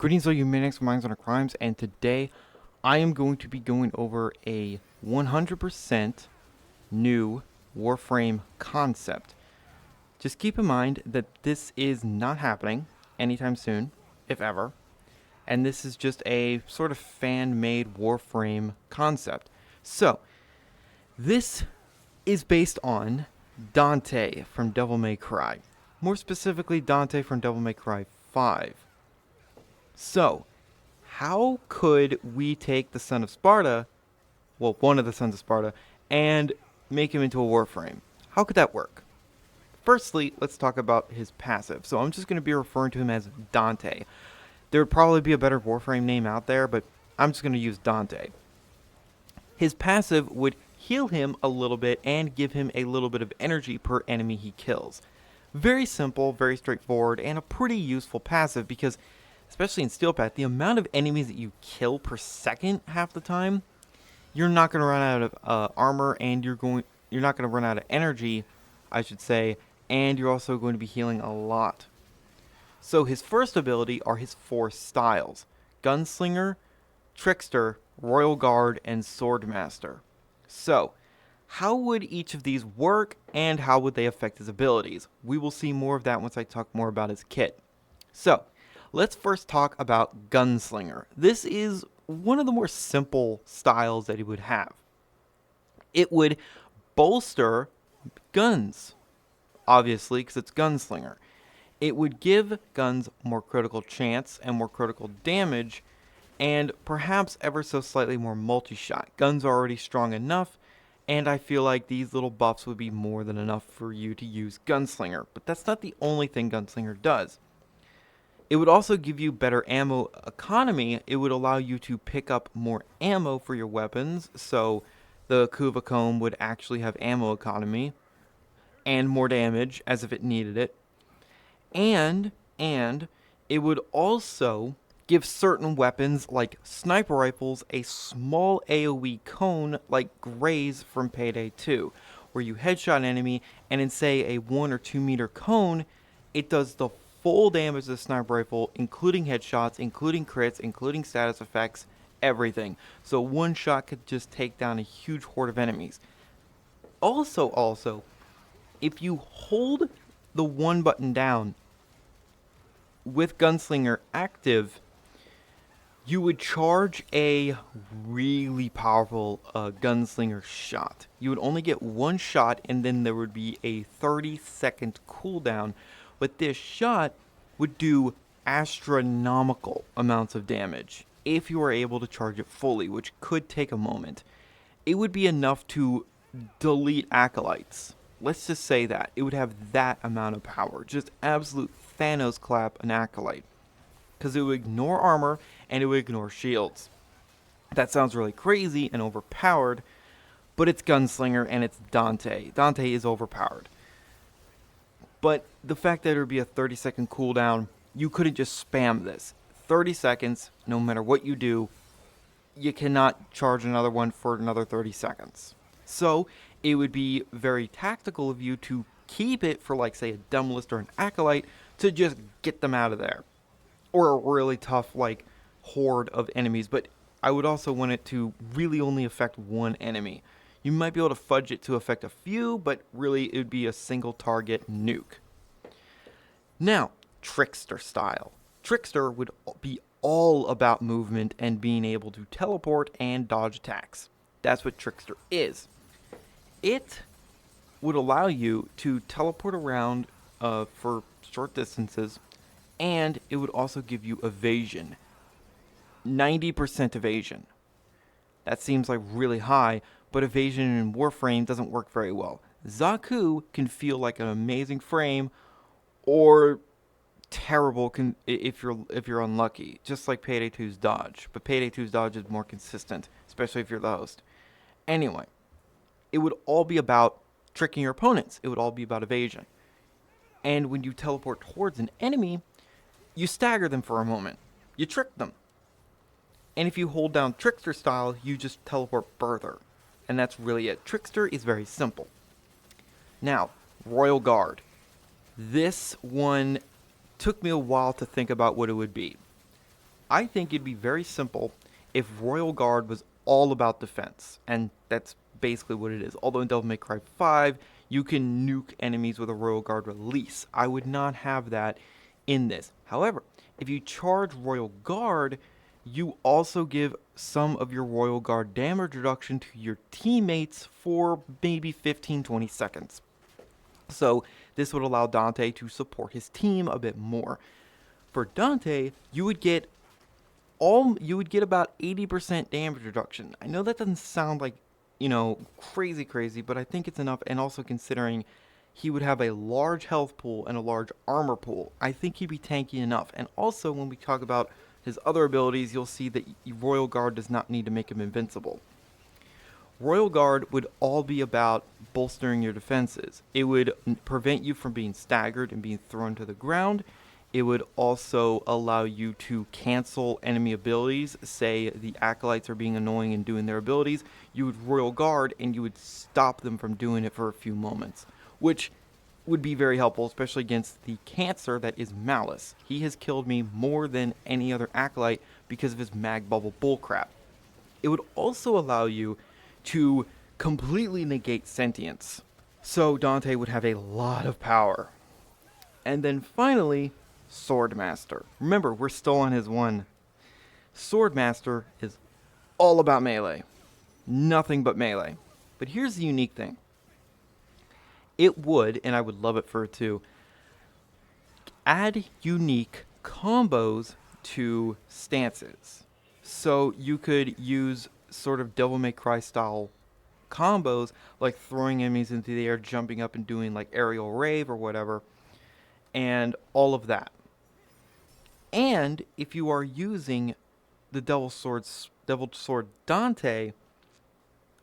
Greetings all you maniacs and minds on our crimes, and today I am going to be going over a 100% new Warframe concept. Just keep in mind that this is not happening anytime soon, if ever, and this is just a sort of fan-made Warframe concept. So, this is based on Dante from Devil May Cry. More specifically, Dante from Devil May Cry 5. So, how could we take the Son of Sparta, well, one of the Sons of Sparta, and make him into a Warframe? How could that work? Firstly, let's talk about his passive. So I'm just going to be referring to him as Dante. There would probably be a better Warframe name out there, but I'm just going to use Dante. His passive would heal him a little bit and give him a little bit of energy per enemy he kills. Very simple, very straightforward, and a pretty useful passive because especially in Steel Path, the amount of enemies that you kill per second half the time, you're not going to run out of armor, and you're not going to run out of energy, I should say, and you're also going to be healing a lot. So his first ability are his 4 styles: Gunslinger, Trickster, Royal Guard, and Swordmaster. So, how would each of these work, and how would they affect his abilities? We will see more of that once I talk more about his kit. So, let's first talk about Gunslinger. This is one of the more simple styles that he would have. It would bolster guns, obviously, because it's Gunslinger. It would give guns more critical chance and more critical damage, and perhaps ever so slightly more multi-shot. Guns are already strong enough, and I feel like these little buffs would be more than enough for you to use Gunslinger. But that's not the only thing Gunslinger does. It would also give you better ammo economy. It would allow you to pick up more ammo for your weapons. So the Kuva Comb would actually have ammo economy and more damage as if it needed it. And it would also give certain weapons like sniper rifles a small AoE cone like Graze from Payday 2, where you headshot an enemy and in say a 1 or 2 meter cone, it does the full damage of the sniper rifle, including headshots, including crits, including status effects, everything. So one shot could just take down a huge horde of enemies. Also, if you hold the 1 button down with Gunslinger active, you would charge a really powerful Gunslinger shot. You would only get 1 shot, and then there would be a 30-second cooldown. But this shot would do astronomical amounts of damage if you were able to charge it fully, which could take a moment. It would be enough to delete acolytes. Let's just say that. It would have that amount of power. Just absolute Thanos clap an acolyte. Because it would ignore armor and it would ignore shields. That sounds really crazy and overpowered, but it's Gunslinger and it's Dante. Dante is overpowered. But the fact that it would be a 30-second cooldown, you couldn't just spam this. 30 seconds, no matter what you do, you cannot charge another one for another 30 seconds. So, it would be very tactical of you to keep it for, like, say, a Duelist or an Acolyte to just get them out of there. Or a really tough, like, horde of enemies. But I would also want it to really only affect one enemy. You might be able to fudge it to affect a few, but really it would be a single target nuke. Now, Trickster style. Trickster would be all about movement and being able to teleport and dodge attacks. That's what Trickster is. It would allow you to teleport around for short distances, and it would also give you evasion. 90% evasion. That seems like really high, but evasion in Warframe doesn't work very well. Zaku can feel like an amazing frame, or terrible if you're unlucky, just like Payday 2's dodge. But Payday 2's dodge is more consistent, especially if you're the host. Anyway, it would all be about tricking your opponents. It would all be about evasion. And when you teleport towards an enemy, you stagger them for a moment. You trick them. And if you hold down Trickster style, you just teleport further. And that's really it. Trickster is very simple. Now, Royal Guard. This one took me a while to think about what it would be. I think it'd be very simple if Royal Guard was all about defense, and that's basically what it is. Although in Devil May Cry 5, you can nuke enemies with a Royal Guard release. I would not have that in this. However, if you charge Royal Guard, you also give some of your Royal Guard damage reduction to your teammates for maybe 15-20 seconds. So this would allow Dante to support his team a bit more. For Dante, you would get about 80% damage reduction. I know that doesn't sound like, crazy, but I think it's enough. And also considering he would have a large health pool and a large armor pool, I think he'd be tanky enough. And also, when we talk about his other abilities, you'll see that Royal Guard does not need to make him invincible. Royal Guard would all be about bolstering your defenses. It would prevent you from being staggered and being thrown to the ground. It would also allow you to cancel enemy abilities. Say the acolytes are being annoying and doing their abilities, you would Royal Guard and you would stop them from doing it for a few moments, which would be very helpful, especially against the cancer that is Malice. He has killed me more than any other acolyte because of his mag bubble bullcrap. It would also allow you to completely negate sentience. So Dante would have a lot of power. And then finally, Swordmaster. Remember, we're still on his one. Swordmaster is all about melee. Nothing but melee. But here's the unique thing. It would, and I would love it for it too, add unique combos to stances. So you could use sort of Devil May Cry style combos, like throwing enemies into the air, jumping up and doing like aerial rave or whatever, and all of that. And if you are using the Devil Sword Dante,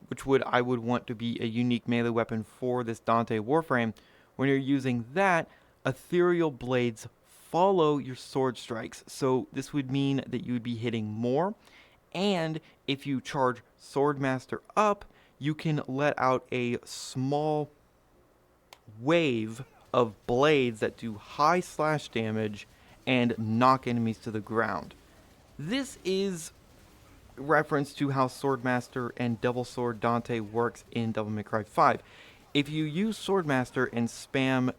which I would want to be a unique melee weapon for this Dante Warframe, when you're using that, ethereal blades follow your sword strikes. So this would mean that you would be hitting more. And if you charge Swordmaster up, you can let out a small wave of blades that do high slash damage and knock enemies to the ground. This is reference to how Swordmaster and Devil Sword Dante works in Devil May Cry 5. If you use Swordmaster and spam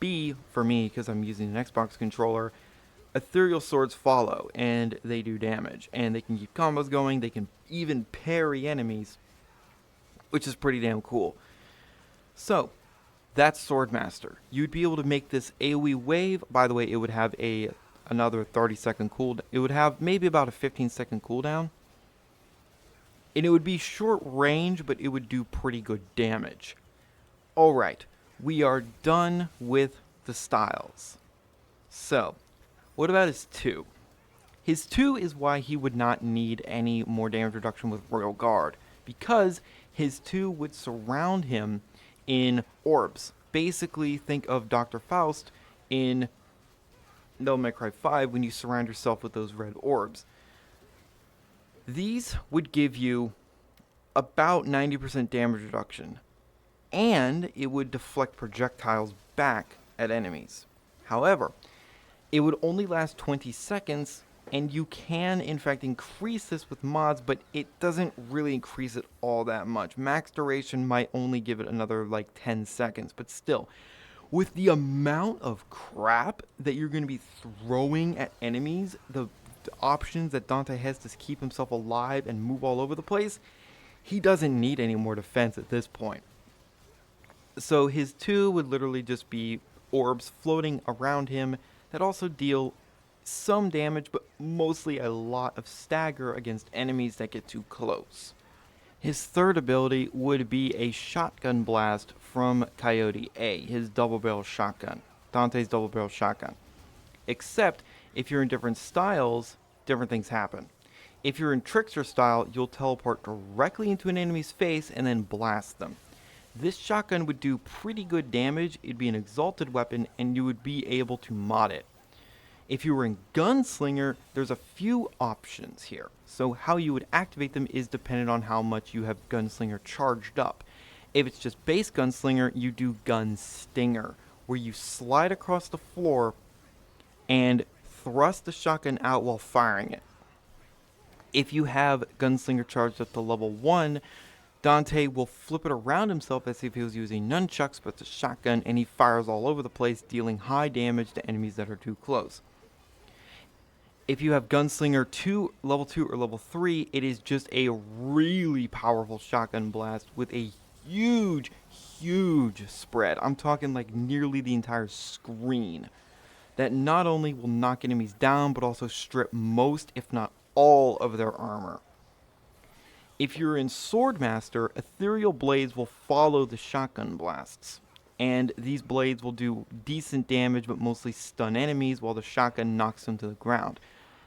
B for me, because I'm using an Xbox controller, ethereal swords follow and they do damage, and they can keep combos going. They can even parry enemies, which is pretty damn cool. So that's Swordmaster. You'd be able to make this AoE wave. By the way, it would have another 30-second cooldown. It would have maybe about a 15-second cooldown. And it would be short range, but it would do pretty good damage. Alright, we are done with the styles. So, what about his 2? His 2 is why he would not need any more damage reduction with Royal Guard, because his 2 would surround him in orbs. Basically, think of Dr. Faust in Devil May Cry 5 when you surround yourself with those red orbs. These would give you about 90% damage reduction, and it would deflect projectiles back at enemies. However, it would only last 20 seconds, and you can in fact increase this with mods, but it doesn't really increase it all that much. Max duration might only give it another like 10 seconds, but still, with the amount of crap that you're going to be throwing at enemies, the options that Dante has to keep himself alive and move all over the place, he doesn't need any more defense at this point. So his 2 would literally just be orbs floating around him that also deal some damage, but mostly a lot of stagger against enemies that get too close. His third ability would be a shotgun blast from Coyote-A, his double barrel shotgun, Dante's double barrel shotgun. Except, if you're in different styles, different things happen. If you're in Trickster style, you'll teleport directly into an enemy's face and then blast them. This shotgun would do pretty good damage. It'd be an exalted weapon, and you would be able to mod it. If you were in Gunslinger, there's a few options here. So how you would activate them is dependent on how much you have Gunslinger charged up. If it's just base Gunslinger, you do Gunstinger, where you slide across the floor and thrust the shotgun out while firing it. If you have Gunslinger charged up to level 1, Dante will flip it around himself as if he was using nunchucks, but it's a shotgun, and he fires all over the place, dealing high damage to enemies that are too close. If you have Gunslinger 2, level 2, or level 3, it is just a really powerful shotgun blast with a huge, huge spread. I'm talking like nearly the entire screen. That not only will knock enemies down, but also strip most, if not all, of their armor. If you're in Swordmaster, ethereal blades will follow the shotgun blasts. And these blades will do decent damage, but mostly stun enemies, while the shotgun knocks them to the ground.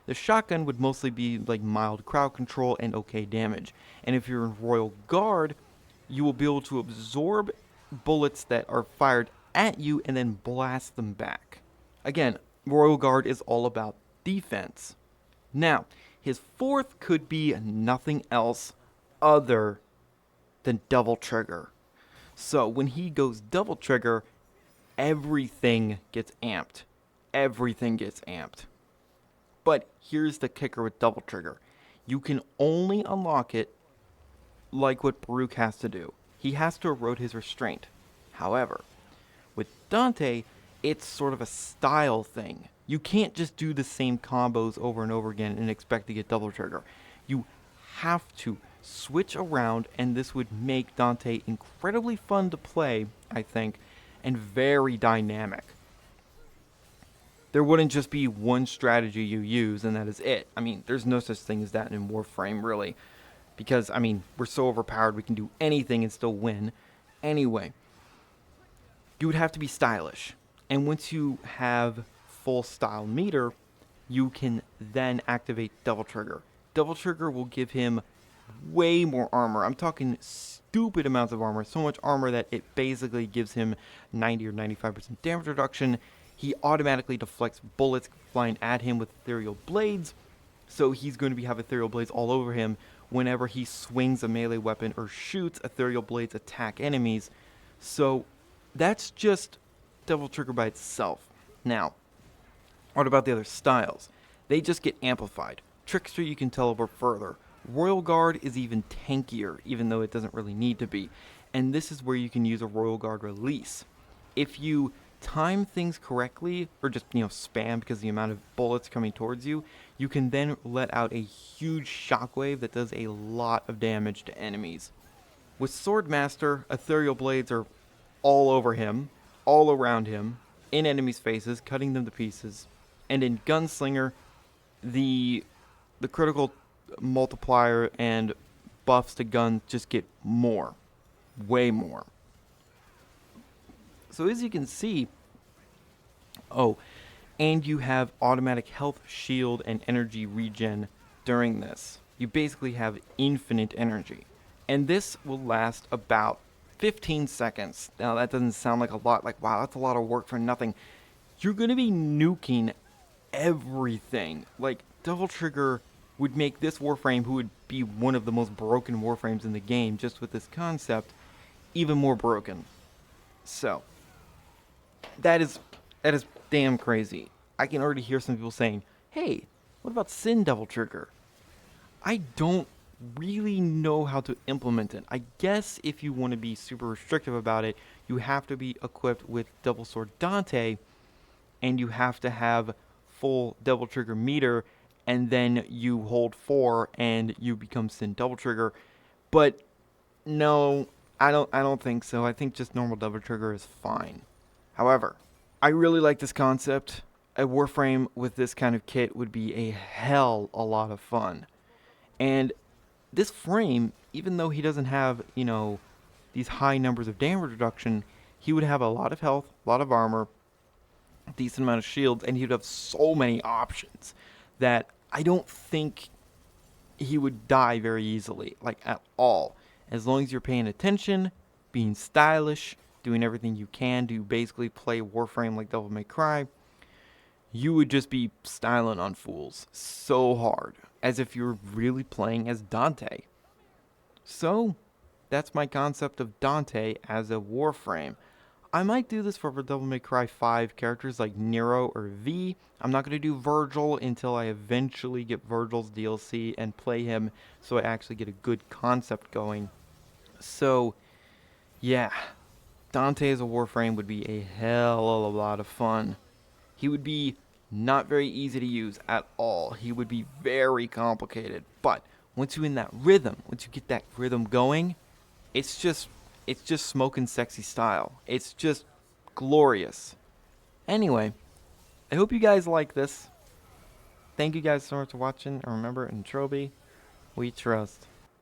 The shotgun would mostly be like mild crowd control and okay damage. And if you're in Royal Guard, you will be able to absorb bullets that are fired at you and then blast them back. Again, Royal Guard is all about defense. Now, his fourth could be nothing else other than Double Trigger. So when he goes Double Trigger, everything gets amped. Everything gets amped. But here's the kicker with Double Trigger. You can only unlock it like what Baruch has to do. He has to erode his restraint. However, with Dante, it's sort of a style thing. You can't just do the same combos over and over again and expect to get Double Trigger. You have to switch around, and this would make Dante incredibly fun to play, I think, and very dynamic. There wouldn't just be one strategy you use and that is it. I mean, there's no such thing as that in Warframe, really. Because, I mean, we're so overpowered we can do anything and still win. Anyway, you would have to be stylish. And once you have full style meter, you can then activate Double Trigger. Double Trigger will give him way more armor. I'm talking stupid amounts of armor. So much armor that it basically gives him 90 or 95% damage reduction. He automatically deflects bullets flying at him with ethereal blades. So he's going to have ethereal blades all over him whenever he swings a melee weapon or shoots. Ethereal blades attack enemies. So that's just Double Trigger by itself. Now, what about the other styles? They just get amplified. Trickster, you can teleport further. Royal Guard is even tankier, even though it doesn't really need to be. And this is where you can use a Royal Guard release. If you time things correctly, or just, spam because of the amount of bullets coming towards you, you can then let out a huge shockwave that does a lot of damage to enemies. With Swordmaster, ethereal blades are all over him, all around him, in enemies' faces, cutting them to pieces. And in Gunslinger, the critical multiplier and buffs to guns just get more. Way more. So as you can see, and you have automatic health, shield, and energy regen during this. You basically have infinite energy. And this will last about 15 seconds. Now that doesn't sound like a lot, like wow, that's a lot of work for nothing. You're going to be nuking everything. Like Double Trigger would make this Warframe, who would be one of the most broken Warframes in the game just with this concept, even more broken. So that is damn crazy. I can already hear some people saying, hey, what about Sin Double Trigger? I don't really know how to implement it. I guess if you want to be super restrictive about it, you have to be equipped with Double Sword Dante, and you have to have full Double Trigger meter, and then you hold 4 and you become Sin Double Trigger. But no, I don't think so. I think just normal Double Trigger is fine. However, I really like this concept. A Warframe with this kind of kit would be a lot of fun. And this frame, even though he doesn't have, these high numbers of damage reduction, he would have a lot of health, a lot of armor, a decent amount of shields, and he'd have so many options that I don't think he would die very easily, like at all. As long as you're paying attention, being stylish, doing everything you can to basically play Warframe like Devil May Cry, you would just be styling on fools so hard, as if you're really playing as Dante. So, that's my concept of Dante as a Warframe. I might do this for Devil May Cry 5 characters like Nero or V. I'm not going to do Virgil until I eventually get Virgil's DLC and play him so I actually get a good concept going. So, yeah, Dante as a Warframe would be a hell of a lot of fun. He would be not very easy to use at all. He would be very complicated. But once you're in that rhythm, once you get that rhythm going, it's just it's just smoking sexy style. It's just glorious. Anyway, I hope you guys like this. Thank you guys so much for watching. And remember, in Troby, we trust.